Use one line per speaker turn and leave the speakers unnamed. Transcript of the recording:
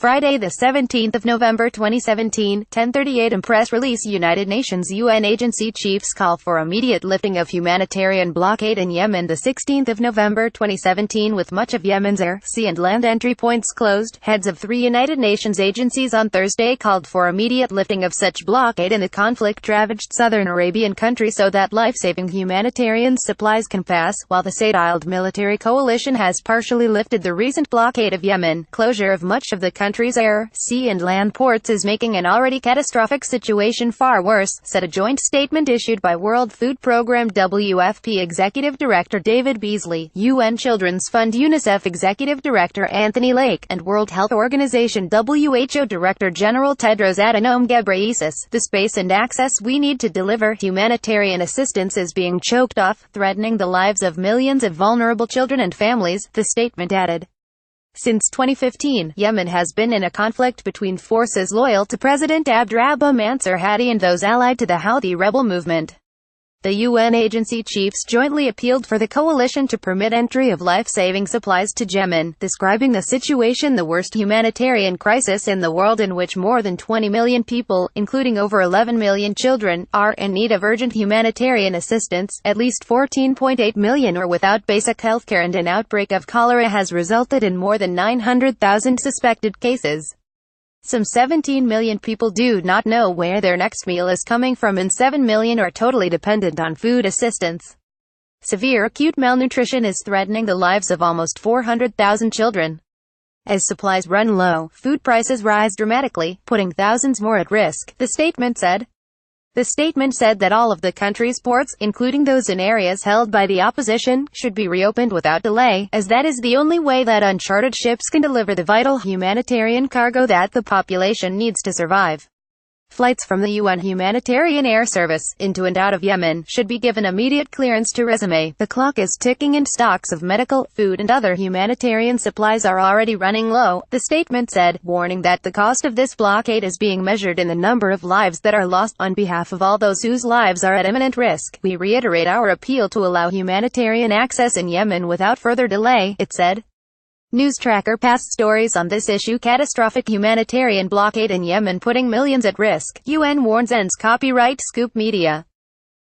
Friday the 17th of November 2017, 10:38 press release. United Nations UN agency chiefs call for immediate lifting of humanitarian blockade in Yemen. The 16th of November 2017, with much of Yemen's air, sea and land entry points closed, heads of 3 United Nations agencies on Thursday called for immediate lifting of such blockade in the conflict-ravaged southern Arabian country so that life-saving humanitarian supplies can pass, while the Saudiled military coalition has partially lifted the recent blockade of Yemen. Closure of much of the country's air, sea and land ports is making an already catastrophic situation far worse, said a joint statement issued by World Food Programme WFP Executive Director David Beasley, UN Children's Fund UNICEF Executive Director Anthony Lake, and World Health Organization WHO Director General Tedros Adhanom Ghebreyesus. The space and access we need to deliver humanitarian assistance is being choked off, threatening the lives of millions of vulnerable children and families, the statement added. Since 2015, Yemen has been in a conflict between forces loyal to President Abdrabbuh Mansur Hadi and those allied to the Houthi rebel movement. The UN agency chiefs jointly appealed for the coalition to permit entry of life-saving supplies to Yemen, describing the situation the worst humanitarian crisis in the world, in which more than 20 million people, including over 11 million children, are in need of urgent humanitarian assistance. At least 14.8 million are without basic healthcare, and an outbreak of cholera has resulted in more than 900,000 suspected cases. Some 17 million people do not know where their next meal is coming from, and 7 million are totally dependent on food assistance. Severe acute malnutrition is threatening the lives of almost 400,000 children. As supplies run low, food prices rise dramatically, putting thousands more at risk, the statement said. The statement said that all of the country's ports, including those in areas held by the opposition, should be reopened without delay, as that is the only way that uncharted ships can deliver the vital humanitarian cargo that the population needs to survive. Flights from the UN Humanitarian Air Service, into and out of Yemen, should be given immediate clearance to resume. The clock is ticking and stocks of medical, food and other humanitarian supplies are already running low, the statement said, warning that the cost of this blockade is being measured in the number of lives that are lost. On behalf of all those whose lives are at imminent risk, we reiterate our appeal to allow humanitarian access in Yemen without further delay, it said. News Tracker past stories on this issue. Catastrophic humanitarian blockade in Yemen putting millions at risk. UN warns ends copyright. Scoop Media.